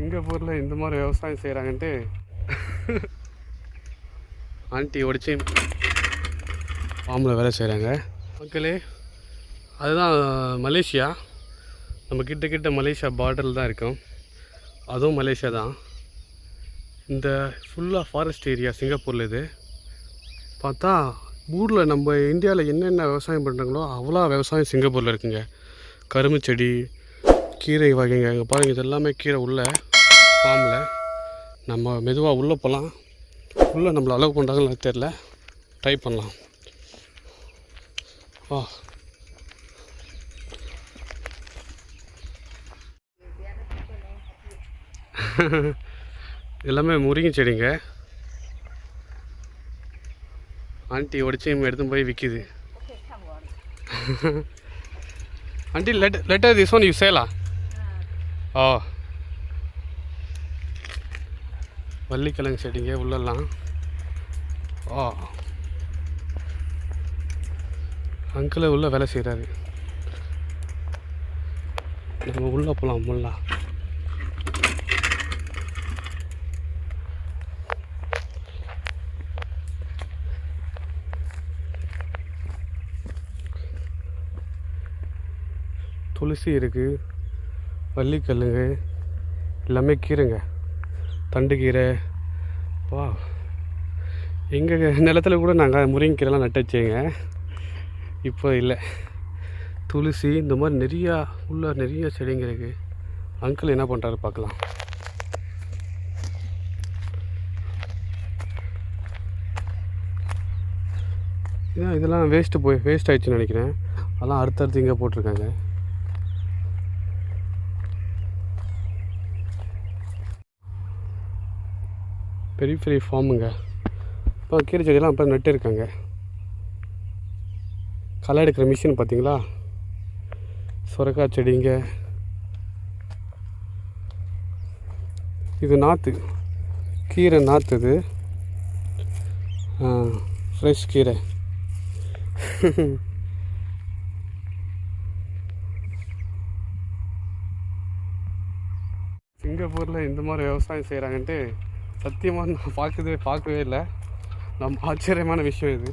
சிங்கப்பூரில் இந்த மாதிரி விவசாயம் செய்கிறாங்கன்ட்டு ஆண்டி ஒடிச்சு ஃபார்மில் வேலை செய்கிறாங்க மக்களே. அதுதான் மலேசியா. நம்ம கிட்ட மலேசியா பார்டரில் தான் இருக்கோம். அதுவும் மலேசியா தான். இந்த ஃபுல்லாக ஃபாரஸ்ட் ஏரியா சிங்கப்பூரில். இது பார்த்தா ஊரில் நம்ம இந்தியாவில் என்னென்ன விவசாயம் பண்ணுறாங்களோ அவ்வளோ விவசாயம் சிங்கப்பூரில் இருக்குங்க. கரும்பு செடி, கீரை வகைங்க. இங்கே பாருங்கள், இது எல்லாமே கீரை உள்ள ஃபார்மில். நம்ம மெதுவாக உள்ளே போகலாம். உள்ளே நம்மளை அலோவ் பண்ணுறாங்கன்னு தெரில, ட்ரை பண்ணலாம். வா. எல்லாமே முருங்கை செடிங்க. ஆண்டி உடச்சி எடுத்து போய் விற்கிது. Aunty letter this one you சேலா? ஓ, வள்ளிக்கிழங்கு செடிங்க உள்ளெல்லாம். ஓ, அங்கிள் உள்ளே வேலை செய்கிறாரு. நம்ம உள்ளே போகலாம். முல்லா துளசி இருக்குது, வள்ளிக்கல்லுங்க, எல்லாமே கீரைங்க. தண்டு கீரை. வா, எங்கள் நிலத்தில் கூட நாங்கள் முருங்கைக்கீரைலாம் நட்டு வச்சேங்க. இப்போ இல்லை. துளசி இந்த மாதிரி நிறைய செடிங்க இருக்குது. அங்கிள் என்ன பண்ணுறாரு பார்க்கலாம். இதெல்லாம் வேஸ்ட் ஆயிடுச்சுன்னு நினைக்கிறேன். அதெல்லாம் அடுத்தடுத்து இங்கே போட்டிருக்காங்க. பெரிய ஃபார்முங்க. இப்போ கீரை செடியெல்லாம் அப்போ நட்டு இருக்காங்க. களை எடுக்கிற மிஷின் பார்த்தீங்களா? சுரக்காய் செடிங்க. இது நாற்று, கீரை நாற்று. இது ஃப்ரெஷ் கீரை. சிங்கப்பூரில் இந்த மாதிரி விவசாயம் செய்கிறாங்கன்ட்டு சத்தியமாக நான் பார்க்கவே இல்லை. நம்ம ஆச்சரியமான விஷயம் இது.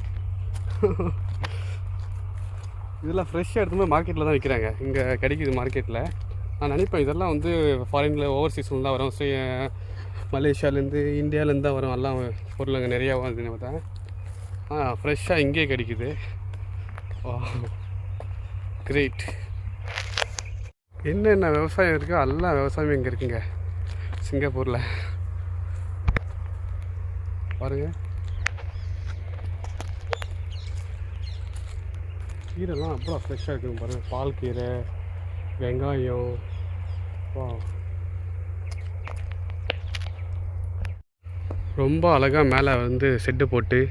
இதெல்லாம் ஃப்ரெஷ்ஷாக எடுத்து போய் மார்க்கெட்டில் தான் விற்கிறாங்க. இங்கே கிடைக்கிது மார்க்கெட்டில். நான் நினைப்பேன் இதெல்லாம் வந்து ஃபாரினில் ஓவர்சீஸ்ல தான் வரும். மலேசியாவிலேருந்து, இந்தியாவிலேருந்து தான் வரும். எல்லாம் பொருள் அங்கே நிறையா வருதுன்னு பார்த்தா ஃப்ரெஷ்ஷாக இங்கேயே கிடைக்குது. கிரேட். என்னென்ன விவசாயம் இருக்கோ எல்லாம் விவசாயம் இங்கே இருக்குங்க சிங்கப்பூரில். பாருங்கள், கீரைலாம் அவ்வளோ ஃப்ரெஷ்ஷாக இருக்குங்க. பாருங்கள், பால் கீரை, வெங்காயம். வா, ரொம்ப அழகாக மேலே வந்து செட்டு போட்டு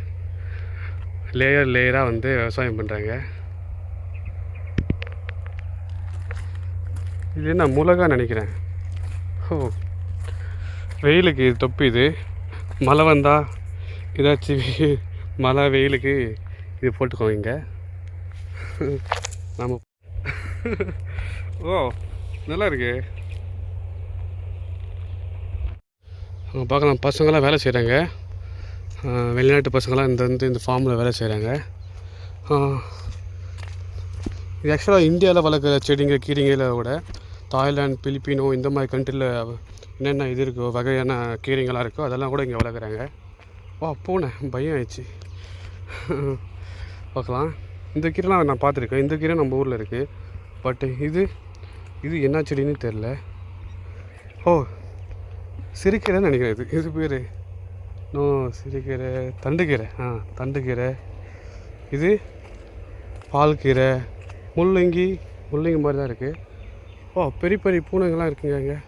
லேயராக வந்து விவசாயம் பண்ணுறாங்க. இது என்ன மிளகா நினைக்கிறேன். ஓ, வெயிலுக்கு இது தொப்பி. இது மழை வந்தால் ஏதாச்சும் மழை வெயிலுக்கு இது போட்டுக்கோங்க. நம்ம ஓ, நல்லா இருக்கு. பார்க்கலாம், பசங்களாம் வேலை செய்கிறாங்க. வெளிநாட்டு பசங்களாம் இந்த ஃபார்மில் வேலை செய்கிறாங்க. இது ஆக்சுவலாக இந்தியாவில் வளர்க்குற செடிங்க, கீரைங்களை விட தாய்லாந்து, பிலிப்பினோ இந்த மாதிரி கண்ட்ரியில் என்னென்ன இது இருக்கோ, வகையான கீரைங்களாக இருக்கோ அதெல்லாம் கூட இங்கே வளர்க்குறாங்க. வா, பூனை பயம் ஆயிடுச்சு. பார்க்கலாம். இந்த கீரைலாம் நான் பார்த்துருக்கேன். இந்த கீரை நம்ம ஊரில் இருக்குது. பட் இது என்ன செடின்னு தெரில. ஓ, சிறுகீரைன்னு நினைக்கிறேன். இது பேர் சிறுகீரை, தண்டுக்கீரை. தண்டுக்கீரை. இது பால் கீரை, முள்ளங்கி மாதிரி தான் இருக்குது. ஓ, பெரிய பூனைங்கள்லாம் இருக்குங்க இங்கே.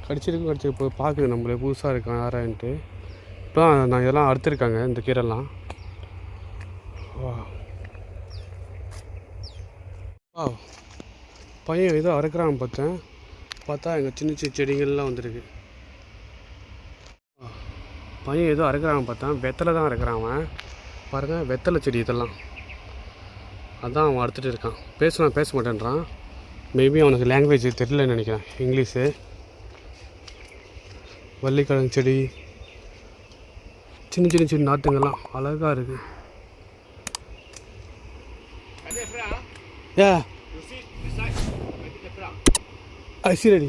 கடிச்சிருக்கு பார்க்குது நம்மளே, புதுசாக இருக்கான் யாரான்ட்டு. இப்போ நான் இதெல்லாம் அறுத்துருக்காங்க இந்த கீரைலாம். வா, பையன் ஏதோ அறுக்கிறான் பார்த்தா எங்கள் சின்ன செடிகள்லாம் வந்துருக்கு. பையன் ஏதோ அறுக்கிறான் பார்த்தா வெத்தலை தான் அறுக்கிறான் அவன். பாருங்கள், வெத்தலை செடி இதெல்லாம். அதான் அவன் அறுத்துட்டு இருக்கான். பேச மாட்டேன்றான். மேபி அவனுக்கு லாங்குவேஜ் தெரியலன்னு நினைக்கிறேன், இங்கிலீஷு. வள்ளிக்கிழங்கு செடி, சின்ன சின்ன சின்ன நாற்றுங்கள்லாம் அழகாக இருக்குது. Yeah. I see ready.